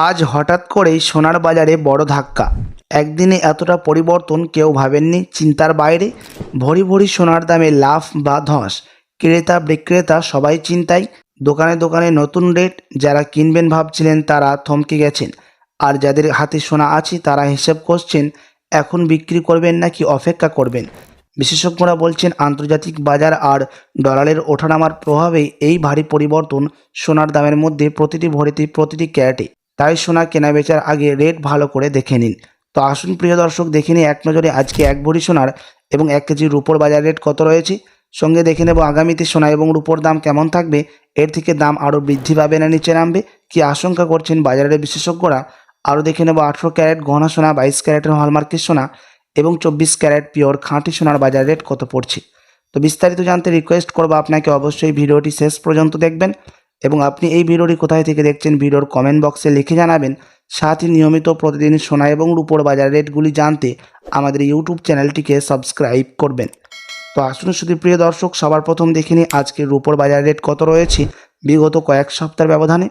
আজ হঠাৎ করেই সোনার বাজারে বড় ধাক্কা। একদিনে এতটা পরিবর্তন কেউ ভাবেননি, চিন্তার বাইরে। ভরি ভরি সোনার দামে লাফ বা ধস। ক্রেতা বিক্রেতা সবাই চিন্তায়। দোকানে দোকানে নতুন রেট। যারা কিনবেন ভাবছিলেন তারা থমকে গেছেন, আর যাদের হাতে সোনা আছে তারা হিসেব করছেন এখন বিক্রি করবেন নাকি অপেক্ষা করবেন। বিশেষজ্ঞরা বলছেন আন্তর্জাতিক বাজার আর ডলারের ওঠানামার প্রভাবে এই ভারী পরিবর্তন সোনার দামের মধ্যে প্রতিটি ভরিতে প্রতিটি ক্যারেটে। তাই সোনা কেনাবেচার আগে রেট ভালো করে দেখে নিন। তো আসুন প্রিয় দর্শক, দেখে নিই এক নজরে আজকে এক ভরি সোনার এবং 1 কেজি রূপোর বাজার রেট কত রয়েছে। সঙ্গে দেখে নেব আগামীতে সোনা এবং রূপোর দাম কেমন থাকবে, এর থেকে দাম আরও বৃদ্ধি পাবে না নিচে নামবে, কি আশঙ্কা করছেন বাজারের বিশেষজ্ঞরা। আরও দেখে নেব 18 ক্যারেট গহনা সোনা, 22 ক্যারেটের হলমার্কের সোনা এবং 24 ক্যারেট পিওর খাঁটি সোনার বাজার রেট কত পড়ছে। তো বিস্তারিত জানতে রিকোয়েস্ট করবো আপনাকে অবশ্যই ভিডিওটি শেষ পর্যন্ত দেখবেন, এবং আপনি এই ভিডিওটি কোথায় থেকে দেখছেন ভিডিওর কমেন্ট বক্সে লিখে জানাবেন। সাথে নিয়মিত প্রতিদিন সোনা এবং রূপোর বাজার রেটগুলি জানতে আমাদের ইউটিউব চ্যানেলটিকে সাবস্ক্রাইব করবেন। তো আসুন শুধু প্রিয় দর্শক, সবার প্রথম দেখে নিই আজকে রূপোর বাজার রেট কত রয়েছে বিগত কয়েক সপ্তাহের ব্যবধানে।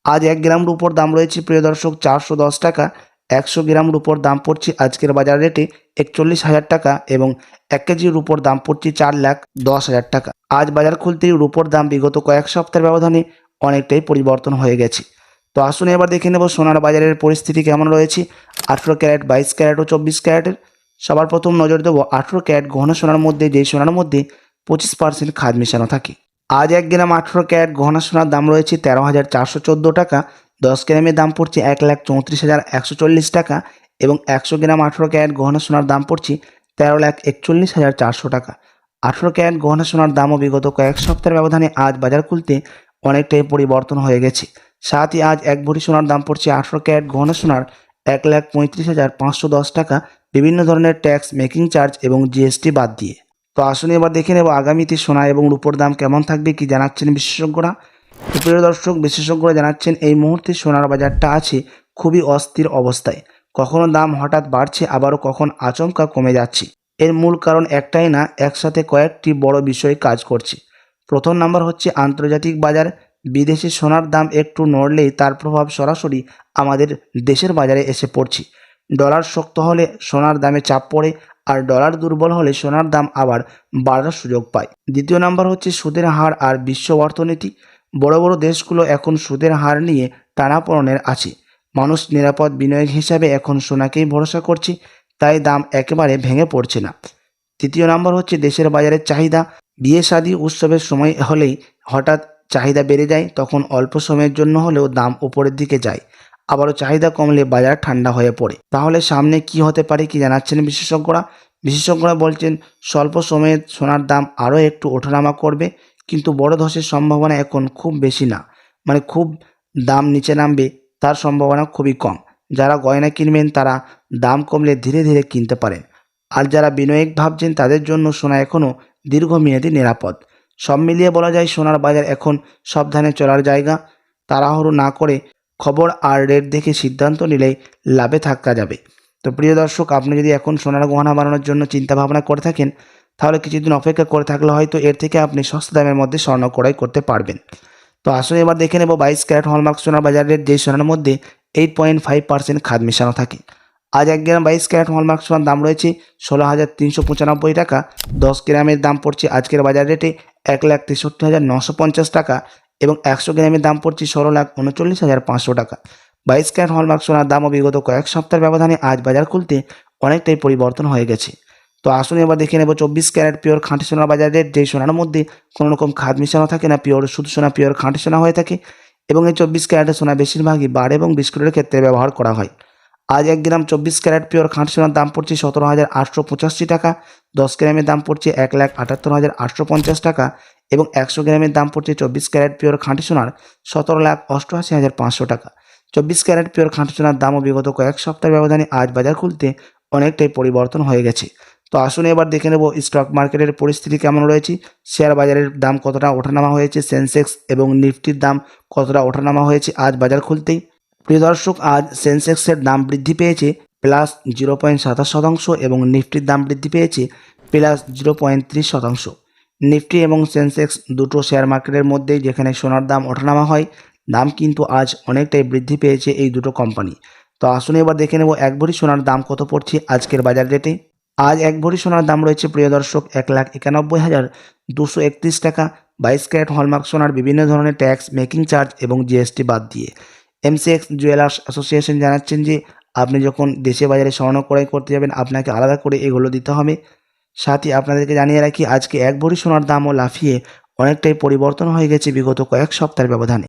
আজ 1 গ্রাম রূপোর দাম রয়েছে প্রিয় দর্শক 410 টাকা। 100 গ্রাম রূপোর দাম পড়ছে আজকের বাজার রেটে 41,000 টাকা, এবং 1 কেজি রূপোর দাম পড়ছে 4,10,000 টাকা। আজ বাজার খুলতেই রূপোর দাম বিগত কয়েক সপ্তাহের ব্যবধানে অনেকটাই পরিবর্তন হয়ে গেছে। তো আসুন এবার দেখে নেব সোনার বাজারের পরিস্থিতি কেমন রয়েছে 18 ক্যারেট, 22 ক্যারেট ও 24 ক্যারেটের। সবার প্রথম নজর দেবো 18 ক্যারেট গহনা সোনার মধ্যে, যেই সোনার মধ্যে 25% খাদ মেশানো থাকে। আজ 1 গ্রাম 18 ক্যারেট গহনা সোনার দাম রয়েছে 13,414 টাকা। 10 গ্রামের দাম পড়ছে 1,34,140 টাকা, এবং 100 গ্রাম 18 ক্যারেট গহনা সোনার দাম পড়ছে 13,41,400 টাকা। 18 ক্যারেট গহনা সোনার দামও বিগত কয়েক সপ্তাহের ব্যবধানে আজ বাজার খুলতে অনেকটাই পরিবর্তন হয়ে গেছে। সাথে আজ 1 ভরি সোনার দাম পড়ছে 18 ক্যারেট গহনা সোনার 1,35,510 টাকা, বিভিন্ন ধরনের ট্যাক্স, মেকিং চার্জ এবং জিএসটি বাদ দিয়ে। তো আসুন এবার দেখে নেব আগামীতে সোনা এবং রূপোর দাম কেমন থাকবে, কি জানাচ্ছেন বিশেষজ্ঞরা। তো প্রিয় দর্শক, বিশেষজ্ঞরা জানাচ্ছেন এই মুহূর্তে সোনার বাজারটা আছে খুবই অস্থির অবস্থায়। কখনো দাম হঠাৎ বাড়ছে, আবারও কখন আচমকা কমে যাচ্ছে। এর মূল কারণ একটাই না, একসাথে কয়েকটি বড় বিষয় কাজ করছে। প্রথম নাম্বার হচ্ছে আন্তর্জাতিক বাজার। বিদেশে সোনার দাম একটু নড়লেই তার প্রভাব সরাসরি আমাদের দেশের বাজারে এসে পড়ছে। ডলার শক্ত হলে সোনার দামে চাপ পড়ে, আর ডলার দুর্বল হলে সোনার দাম আবার বাড়ার সুযোগ পায়। দ্বিতীয় নাম্বার হচ্ছে সুদের হার আর বিশ্ব অর্থনীতি। বড় বড় দেশগুলো এখন সুদের হার নিয়ে টানাপোড়েনের আছে। মানুষ নিরাপদ বিনিয়োগ হিসাবে এখন সোনাকেই ভরসা করছে, তাই দাম একেবারে ভেঙে পড়ছে না। তৃতীয় নাম্বার হচ্ছে দেশের বাজারের চাহিদা। বিয়ে শাদী উৎসবের সময় হলেই হঠাৎ চাহিদা বেড়ে যায়, তখন অল্প সময়ের জন্য হলেও দাম উপরের দিকে যায়। আবারও চাহিদা কমলে বাজার ঠান্ডা হয়ে পড়ে। তাহলে সামনে কি হতে পারে, কি জানাচ্ছেন বিশেষজ্ঞরা। বিশেষজ্ঞরা বলছেন স্বল্প সময়ে সোনার দাম আরও একটু ওঠানামা করবে, কিন্তু বড় ধসের সম্ভাবনা এখন খুব বেশি না। মানে খুব দাম নিচে নামবে তার সম্ভাবনা খুবই কম। যারা গয়না কিনবেন তারা দাম কমলে ধীরে ধীরে কিনতে পারেন, আর যারা বিনিয়োগ ভাবছেন তাদের জন্য সোনা এখনও দীর্ঘমেয়াদী নিরাপদ। সব মিলিয়ে বলা যায় সোনার বাজার এখন সাবধানে চলার জায়গা। তাড়াহুড়ো না করে খবর আর রেট দেখে সিদ্ধান্ত নিলেই লাভে থাকা যাবে। তো প্রিয় দর্শক, আপনি যদি এখন সোনার গহনা বানানোর জন্য চিন্তা ভাবনা করে থাকেন, তাহলে কিছুদিন অপেক্ষা করে থাকলে হয়তো এর থেকে আপনি সস্তা দামের মধ্যে স্বর্ণ ক্রয় করতে পারবেন। তো আসলে এবার দেখে নেব 22 ক্যারেট হলমার্ক সোনার বাজার রেট, যেই সোনার মধ্যে 8.5% খাদ মেশানো থাকে। আজ 1 গ্রাম 22 ক্যারেট হলমার্ক সোনার দাম রয়েছে 16,395 টাকা। 10 গ্রামের দাম পড়ছে আজকের বাজার রেটে 1,63,950 টাকা, এবং 100 গ্রামের দাম পড়ছে 16,39,500 টাকা। 22 ক্যারেট হলমার্ক সোনার দামও বিগত কয়েক সপ্তাহের ব্যবধানে আজ বাজার খুলতে অনেকটাই পরিবর্তন হয়ে গেছে। তো আসুন এবার দেখে নেব 24 ক্যারেট পিওর খাঁটি সোনার বাজার রেট, যেই সোনার মধ্যে কোনো রকম খাদ মেশানো থাকে না, পিওর শুধু সোনা, পিওর খাঁটি সোনা হয়ে থাকে। এবং এই 24 ক্যারেটের সোনা বেশিরভাগই বার এবং বিস্কুটের ক্ষেত্রে ব্যবহার করা হয়। আজ 1 গ্রাম 24 ক্যারেট পিওর খাঁটি সোনার দাম পড়ছে 17,885 টাকা। 10 গ্রামের দাম পড়ছে 1,78,850 টাকা, এবং 100 গ্রামের দাম পড়ছে 24 ক্যারেট পিওর খাঁটি সোনার 17,88,500 টাকা। 24 ক্যারেট পিওর খাঁটি সোনার দামও বিগত কয়েক সপ্তাহের ব্যবধানে আজ বাজার খুলতে অনেকটাই পরিবর্তন হয়ে গেছে। তো আসুন এবার দেখে নেব স্টক মার্কেটের পরিস্থিতি কেমন রয়েছে। শেয়ার বাজারের দাম কতটা ওঠানামা হয়েছে, সেন্সেক্স এবং নিফটির দাম কতটা ওঠানামা হয়েছে আজ বাজার খুলতেই। প্রিয় দর্শক, আজ সেন্সেক্সের দাম বৃদ্ধি পেয়েছে +0.27% এবং নিফটির দাম বৃদ্ধি পেয়েছে +0.30%। নিফটি এবং সেন্সেক্স দুটো শেয়ার মার্কেটের মধ্যেই যেখানে সোনার দাম ওঠানামা হয়, দাম কিন্তু আজ অনেকটাই বৃদ্ধি পেয়েছে এই দুটো কোম্পানি। তো আসুন এবার দেখে নেব 1 ভরি সোনার দাম কত পড়ছে আজকের বাজার রেটে। আজ 1 ভরি সোনার দাম রয়েছে প্রিয় দর্শক 1,91,231 টাকা। 22 ক্যারেট হলমার্ক সোনার বিভিন্ন ধরনের ট্যাক্স, মেকিং চার্জ এবং জিএসটি বাদ দিয়ে। এমসিএক্স জুয়েলার্স অ্যাসোসিয়েশন জানাচ্ছেন যে আপনি যখন দেশে বাজারে স্বর্ণ ক্রয় করতে যাবেন আপনাকে আলাদা করে এগুলো দিতে হবে। সাথে আপনাদেরকে জানিয়ে রাখি আজকে 1 ভরি সোনার দামও লাফিয়ে অনেকটাই পরিবর্তন হয়ে গেছে বিগত কয়েক সপ্তাহের ব্যবধানে।